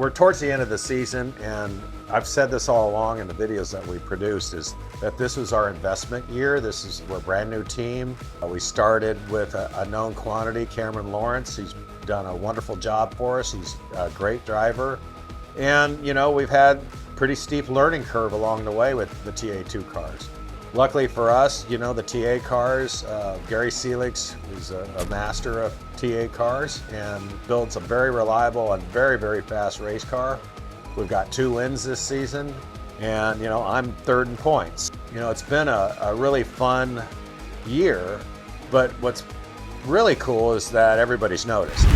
we're towards the end of the season, and I've said this all along in the videos that we produced, is that this was our investment year. We're a brand new team. We started with a known quantity, Cameron Lawrence. He's done a wonderful job for us. He's a great driver. And, you know, we've had pretty steep learning curve along the way with the TA2 cars. Luckily for us, you know, the TA cars, Gary Seelix is a master of TA cars and builds a very reliable and very, very fast race car. We've got 2 wins this season, and, you know, I'm third in points. You know, it's been a really fun year, but what's really cool is that everybody's noticed.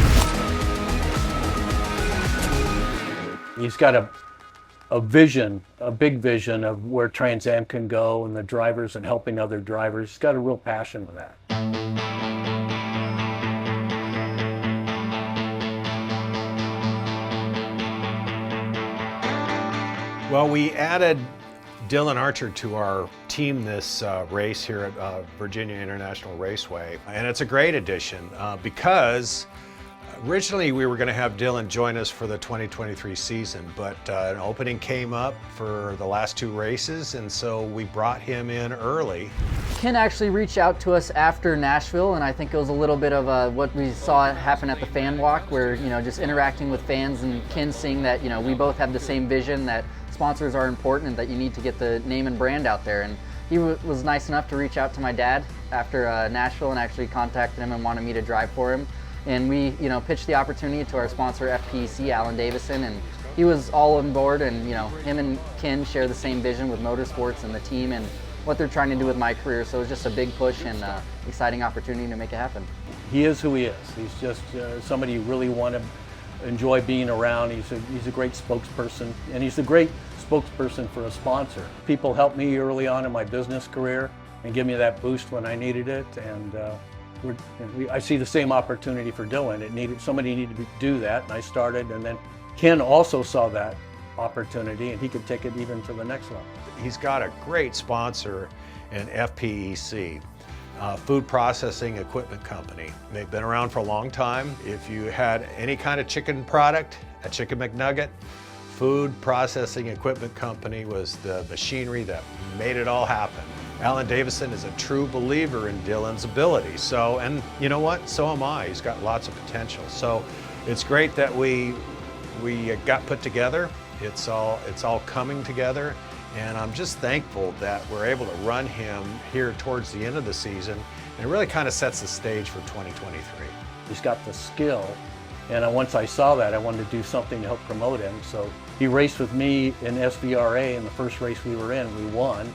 He's got a vision, a big vision of where Trans Am can go and the drivers and helping other drivers. He's got a real passion for that. Well, we added Dylan Archer to our team this race here at Virginia International Raceway, and it's a great addition because originally we were going to have Dylan join us for the 2023 season, but an opening came up for the last 2 races, and so we brought him in early. Ken actually reached out to us after Nashville, and I think it was a little bit of what we saw happen at the fan walk, where, you know, just interacting with fans and Ken seeing that, you know, we both have the same vision, that sponsors are important and that you need to get the name and brand out there. And he was nice enough to reach out to my dad after Nashville and actually contacted him and wanted me to drive for him. And we, you know, pitched the opportunity to our sponsor FPEC, Alan Davison, and he was all on board. And, you know, him and Ken share the same vision with motorsports and the team and what they're trying to do with my career. So it was just a big push and exciting opportunity to make it happen. He is who he is. He's just somebody you really want to enjoy being around. He's a great spokesperson, and he's a great spokesperson for a sponsor. People helped me early on in my business career and give me that boost when I needed it, and I see the same opportunity for Dylan. Somebody needed to do that, and I started, and then Ken also saw that opportunity, and he could take it even to the next level. He's got a great sponsor in FPEC, Food Processing Equipment Company. They've been around for a long time. If you had any kind of chicken product, a chicken McNugget, Food Processing Equipment Company was the machinery that made it all happen. Alan Davison is a true believer in Dylan's ability. So, and you know what? So am I. He's got lots of potential. So it's great that we got put together. It's all coming together. And I'm just thankful that we're able to run him here towards the end of the season. And it really kind of sets the stage for 2023. He's got the skill. And once I saw that, I wanted to do something to help promote him. So he raced with me in SVRA in the first race we were in. We won.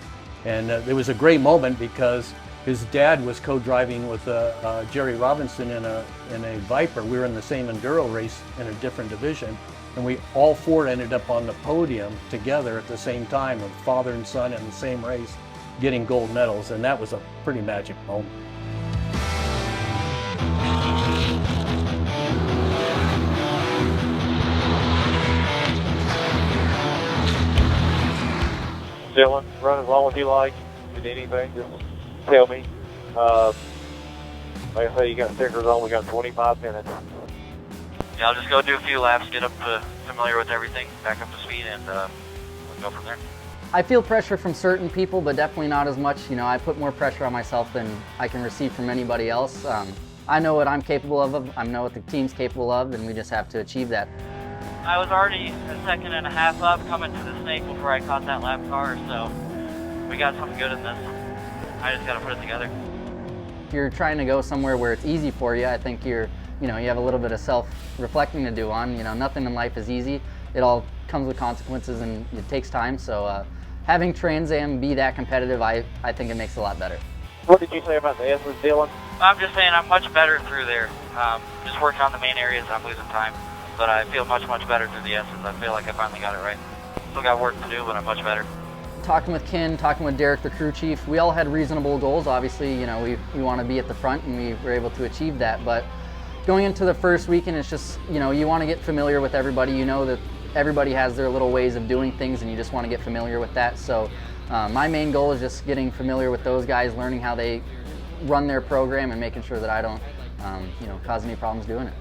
And it was a great moment because his dad was co-driving with Jerry Robinson in a Viper. We were in the same enduro race in a different division. And we all 4 ended up on the podium together at the same time, of father and son in the same race, getting gold medals. And that was a pretty magic moment. Dylan, run as long as you like. If you need anything, just tell me. Like I say, you got stickers on. We got 25 minutes. Yeah, I'll just go do a few laps, get up familiar with everything, back up to speed, and we'll go from there. I feel pressure from certain people, but definitely not as much. You know, I put more pressure on myself than I can receive from anybody else. I know what I'm capable of. I know what the team's capable of, and we just have to achieve that. I was already a second and a half up coming to the snake before I caught that lap car, so we got something good in this. I just got to put it together. If you're trying to go somewhere where it's easy for you, I think you have a little bit of self-reflecting to do on. You know, nothing in life is easy. It all comes with consequences and it takes time. So having Trans Am be that competitive, I think it makes it a lot better. What did you say about the S's, Dylan? I'm just saying I'm much better through there. Just working on the main areas, I'm losing time. But I feel much, much better through the S's. I feel like I finally got it right. Still got work to do, but I'm much better. Talking with Ken, talking with Derek, the crew chief, we all had reasonable goals. Obviously, you know, we want to be at the front, and we were able to achieve that. But going into the first weekend, it's just, you know, you want to get familiar with everybody. You know that everybody has their little ways of doing things, and you just want to get familiar with that. So my main goal is just getting familiar with those guys, learning how they run their program, and making sure that I don't, cause any problems doing it.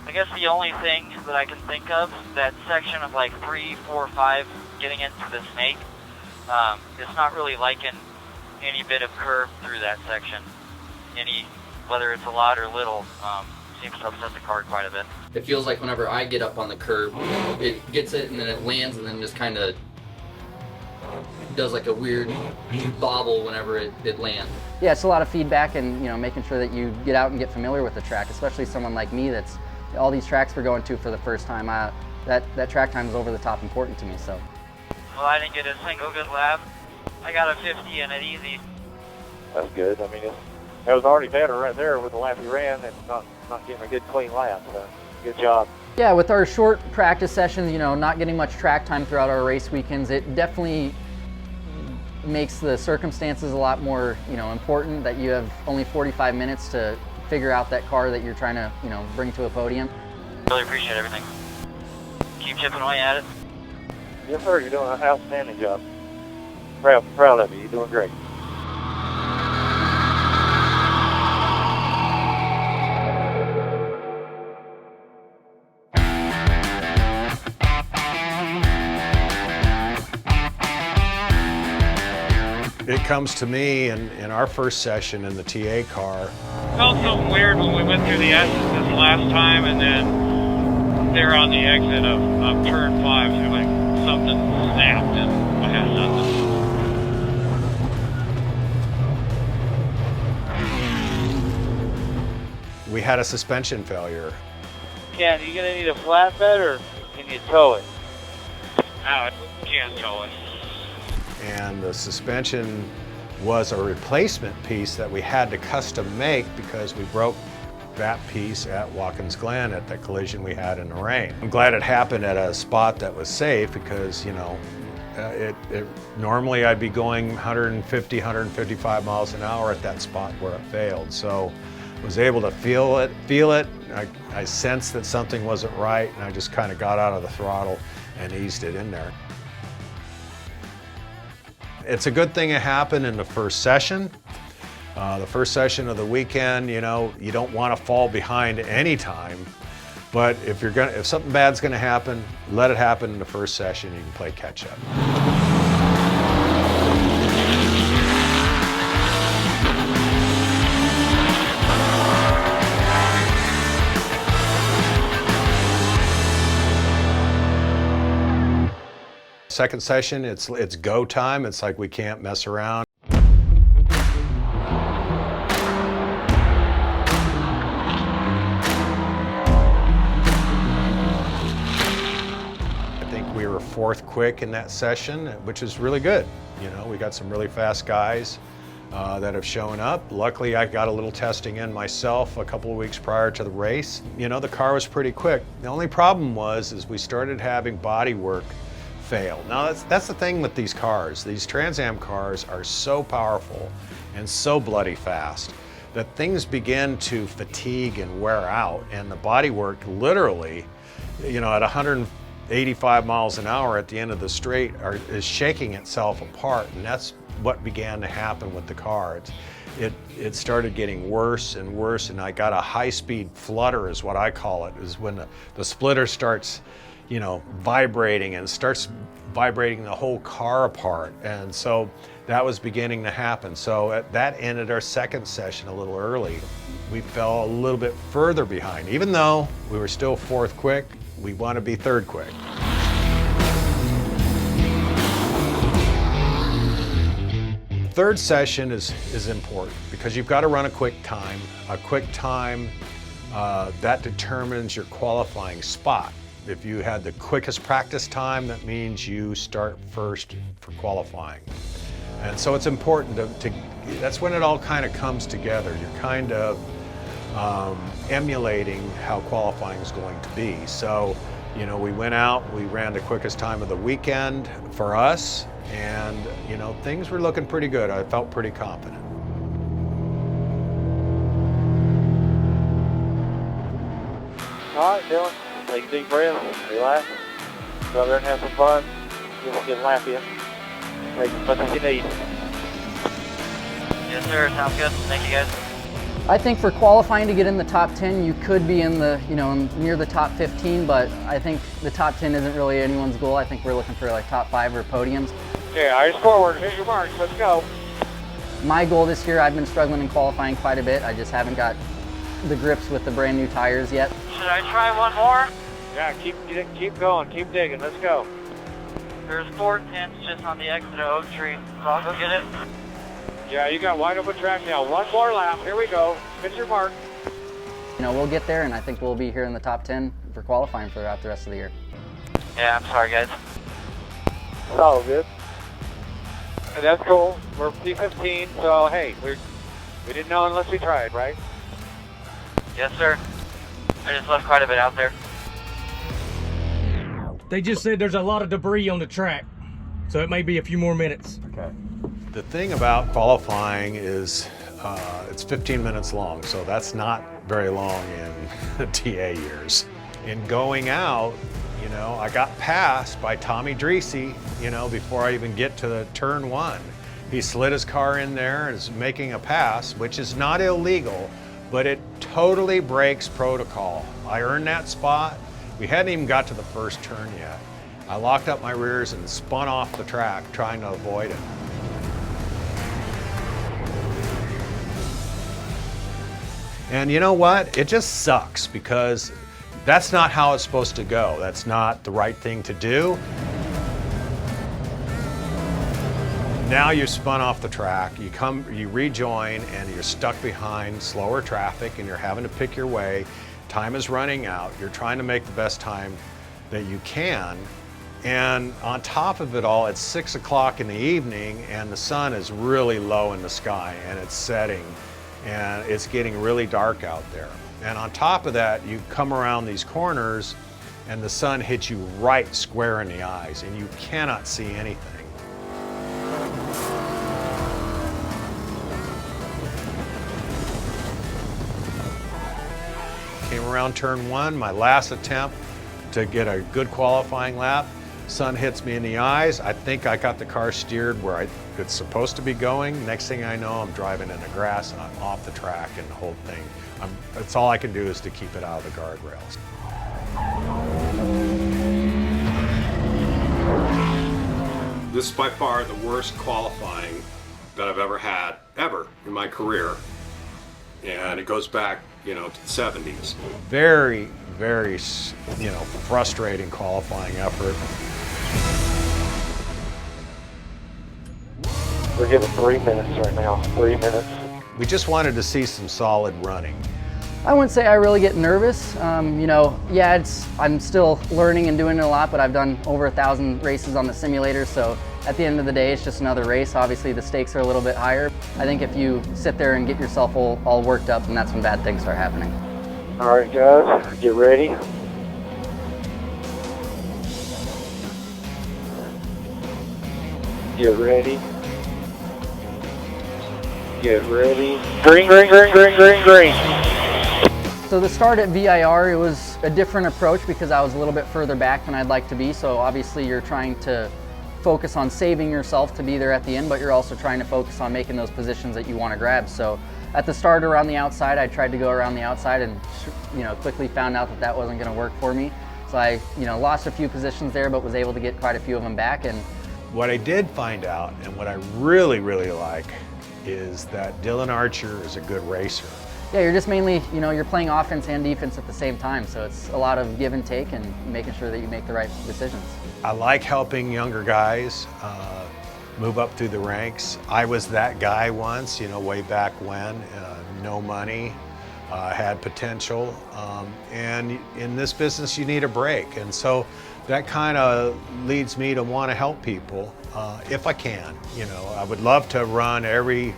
I guess the only thing that I can think of, that section of like 3, 4, 5 getting into the snake, it's not really liking any bit of curve through that section. Whether it's a lot or little, seems to upset the car quite a bit. It feels like whenever I get up on the curb, it gets it and then it lands and then just kind of does like a weird bobble whenever it lands. Yeah, it's a lot of feedback and making sure that you get out and get familiar with the track, especially someone like me that's all these tracks we're going to for the first time. That track time is over the top important to me. So. Well, I didn't get a single good lap. I got a 50 in it easy. That's good. I mean, it was already better right there with the lap you ran and not getting a good clean lap. So good job. Yeah, with our short practice sessions, not getting much track time throughout our race weekends, it definitely makes the circumstances a lot more, important, that you have only 45 minutes to figure out that car that you're trying to, bring to a podium. Really appreciate everything. Keep chipping away at it. Yes, sir. You're doing an outstanding job. Proud of you. You're doing great. It comes to me in our first session in the TA car. Felt something weird when we went through the S's this last time, and then there on the exit of turn 5, so like something snapped and I had nothing. We had a suspension failure. Ken, you gonna need a flatbed or can you tow it? I can't tow it. And the suspension was a replacement piece that we had to custom make because we broke that piece at Watkins Glen at the collision we had in the rain. I'm glad it happened at a spot that was safe because, normally I'd be going 150, 155 miles an hour at that spot where it failed. So I was able to feel it. I sensed that something wasn't right, and I just kind of got out of the throttle and eased it in there. It's a good thing it happened in the first session. The first session of the weekend, you don't want to fall behind any time. But if something bad's going to happen, let it happen in the first session. You can play catch up. Second session, it's go time. It's like we can't mess around. I think we were 4th quick in that session, which is really good. We got some really fast guys that have shown up. Luckily, I got a little testing in myself a couple of weeks prior to the race. The car was pretty quick. The only problem is we started having body work fail. Now that's the thing with these cars. These Trans Am cars are so powerful and so bloody fast that things begin to fatigue and wear out, and the bodywork literally, at 185 miles an hour at the end of the straight is shaking itself apart, and that's what began to happen with the car. It started getting worse and worse, and I got a high-speed flutter is what I call it, is when the splitter starts vibrating and starts vibrating the whole car apart. And so that was beginning to happen. So that ended our second session a little early. We fell a little bit further behind. Even though we were still 4th quick, we want to be 3rd quick. Third session is important because you've got to run a quick time. A quick time that determines your qualifying spot. If you had the quickest practice time, that means you start first for qualifying. And so it's important that's when it all kind of comes together. You're kind of emulating how qualifying is going to be. So, we went out, we ran the quickest time of the weekend for us, and, things were looking pretty good. I felt pretty confident. All right, Dylan. Take a deep breath, relax, go out there and have some fun, get a lap in, take as much as you need. Yes, sir. Sounds good. Thank you, guys. I think for qualifying to get in the top 10, you could be in the, near the top 15, but I think the top 10 isn't really anyone's goal. I think we're looking for like top 5 or podiums. Okay, eyes forward, hit your marks, let's go. My goal this year, I've been struggling in qualifying quite a bit. I just haven't got the grips with the brand new tires yet. Should I try one more? Yeah, keep going, keep digging, let's go. There's 4 tents just on the exit of Oak Tree, so I'll go get it. Yeah, you got wide open track now. One more lap, here we go. Hit your mark. We'll get there, and I think we'll be here in the top 10 for qualifying throughout the rest of the year. Yeah, I'm sorry, guys. It's all good. And that's cool. We're P15, so hey, we didn't know unless we tried, right? Yes, sir. I just left quite a bit out there. They just said there's a lot of debris on the track, so it may be a few more minutes. Okay. The thing about qualifying is it's 15 minutes long, so that's not very long in TA years. In going out, I got passed by Tommy Dreesy, before I even get to the turn 1. He slid his car in there and is making a pass, which is not illegal, but it totally breaks protocol. I earned that spot. We hadn't even got to the first turn yet. I locked up my rears and spun off the track trying to avoid it. And you know what? It just sucks because that's not how it's supposed to go. That's not the right thing to do. Now you're spun off the track, you rejoin, and you're stuck behind slower traffic and you're having to pick your way. Time is running out. You're trying to make the best time that you can. And on top of it all, it's 6 o'clock in the evening and the sun is really low in the sky and it's setting and it's getting really dark out there. And on top of that, you come around these corners and the sun hits you right square in the eyes and you cannot see anything. Came around turn 1, my last attempt to get a good qualifying lap. Sun hits me in the eyes. I think I got the car steered where it's supposed to be going. Next thing I know, I'm driving in the grass and I'm off the track and the whole thing. That's all I can do is to keep it out of the guardrails. This is by far the worst qualifying that I've ever had, ever in my career. And it goes back, to the 70s. Very, very, frustrating qualifying effort. We're giving 3 minutes right now, 3 minutes. We just wanted to see some solid running. I wouldn't say I really get nervous. I'm still learning and doing it a lot, but I've done over 1,000 races on the simulator, so at the end of the day, it's just another race. Obviously, the stakes are a little bit higher. I think if you sit there and get yourself all worked up, then that's when bad things start happening. All right, guys, get ready. Get ready. Get ready. Green, green, green, green, green, green. So the start at VIR, it was a different approach because I was a little bit further back than I'd like to be. So obviously you're trying to focus on saving yourself to be there at the end, but you're also trying to focus on making those positions that you want to grab. So at the start around the outside, I tried to go around the outside and quickly found out that wasn't going to work for me. So I lost a few positions there, but was able to get quite a few of them back. And what I did find out, and what I really, really like, is that Dylan Archer is a good racer. Yeah, you're just mainly, you're playing offense and defense at the same time. So it's a lot of give and take and making sure that you make the right decisions. I like helping younger guys move up through the ranks. I was that guy once, way back when, no money, had potential. And in this business, you need a break. And so that kind of leads me to want to help people if I can. I would love to run every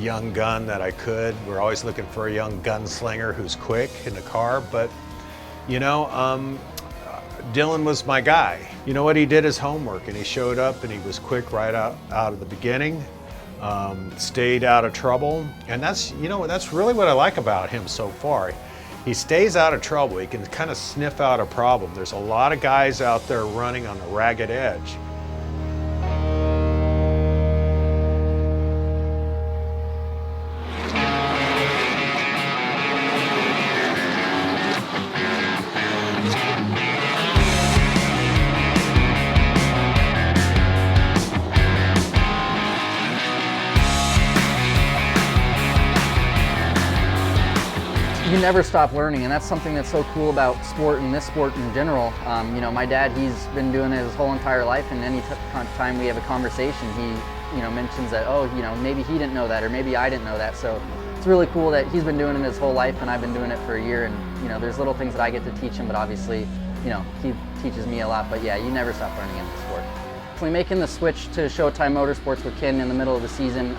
young gun that I could. We're always looking for a young gunslinger who's quick in the car, but Dylan was my guy. You know what? He did his homework and he showed up and he was quick right out of the beginning, stayed out of trouble. And that's really what I like about him so far. He stays out of trouble. He can kind of sniff out a problem. There's a lot of guys out there running on the ragged edge. never stop learning, and that's something that's so cool about sport and this sport in general. You know, my dad, he's been doing it his whole entire life, and any time we have a conversation, he, you know, mentions that, oh, you know, maybe he didn't know that, or maybe I didn't know that. So it's really cool that he's been doing it his whole life, and I've been doing it for a year. And you know, there's little things that I get to teach him, but obviously, you know, he teaches me a lot. But yeah, you never stop learning in the sport. Definitely making the switch to Showtime Motorsports with Ken in the middle of the season.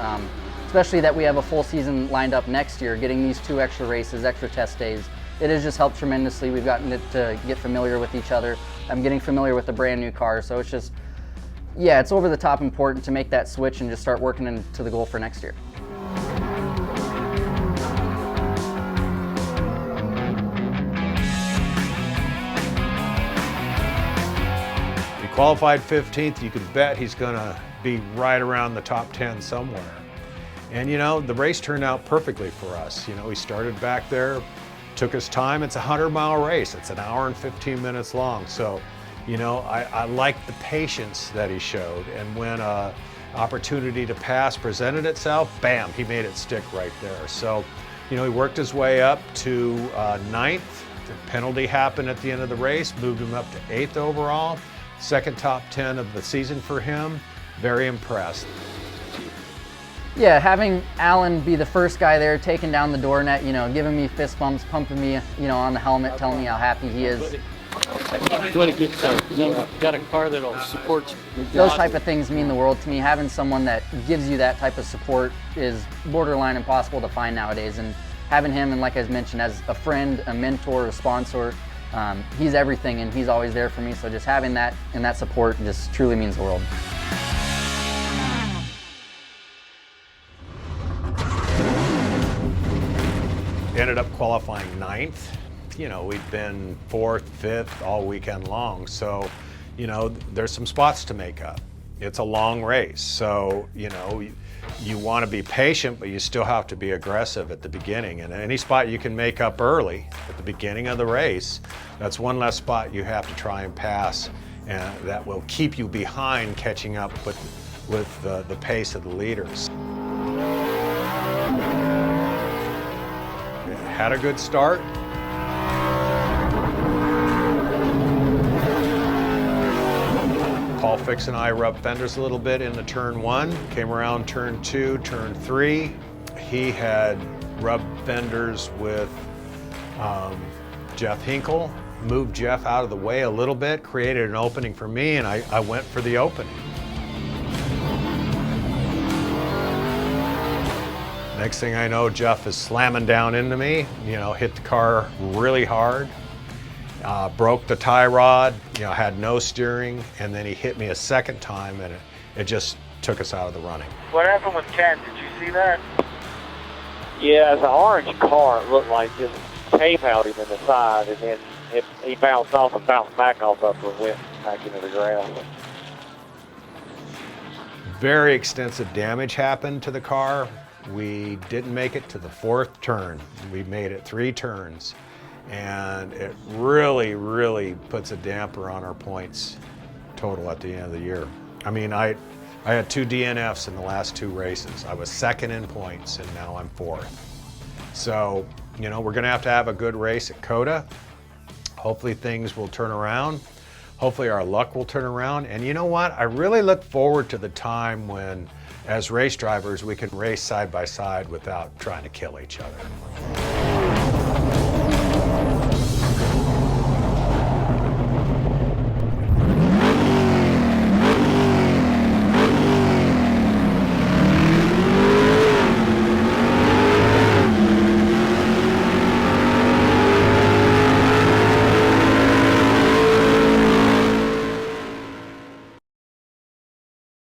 Especially that we have a full season lined up next year, getting these 2 extra races, extra test days. It has just helped tremendously. We've gotten to get familiar with each other. I'm getting familiar with a brand new car, so it's just, yeah, it's over the top important to make that switch and just start working into the goal for next year. He qualified 15th. You can bet he's going to be right around the top 10 somewhere. And you know, the race turned out perfectly for us. You know, he started back there, took his time. It's a 100-mile race. It's an hour and 15 minutes long. So, you know, I like the patience that he showed. And when an opportunity to pass presented itself, bam, he made it stick right there. So, you know, he worked his way up to 9th. The penalty happened at the end of the race, moved him up to 8th overall. Second top 10 of the season for him. Very impressed. Yeah, having Alan be the first guy there, taking down the door net, you know, giving me fist bumps, pumping me, you know, on the helmet, telling me how happy he is. Doing a good start. You got a car that'll support you. Those type of things mean the world to me. Having someone that gives you that type of support is borderline impossible to find nowadays. And having him, and like I mentioned, as a friend, a mentor, a sponsor, he's everything, and he's always there for me. So just having that and that support just truly means the world. Ended up qualifying 9th. You know, we'd been 4th, 5th all weekend long. So, you know, there's some spots to make up. It's a long race. So, you know, you want to be patient, but you still have to be aggressive at the beginning. And any spot you can make up early at the beginning of the race, that's one less spot you have to try and pass. And that will keep you behind catching up with the pace of the leaders. Had a good start. Paul Fix and I rubbed fenders a little bit into turn 1, came around turn 2, turn 3. He had rubbed fenders with Jeff Hinkle, moved Jeff out of the way a little bit, created an opening for me, and I went for the opening. Next thing I know, Jeff is slamming down into me, you know, hit the car really hard, broke the tie rod, you know, had no steering, and then he hit me a second time, and it just took us out of the running. What happened with Ken? Did you see that? Yeah, it's an orange car. It looked like just tape out him in the side, and then he bounced off and bounced back off of it and went back into the grass. Very extensive damage happened to the car. We didn't make it to the 4th turn. We made it 3 turns. And it really, really puts a damper on our points total at the end of the year. I mean, I had 2 DNFs in the last 2 races. I was 2nd in points, and now I'm 4th. So, you know, we're gonna have to have a good race at COTA. Hopefully things will turn around. Hopefully our luck will turn around. And you know what? I really look forward to the time when, as race drivers, we can race side by side without trying to kill each other.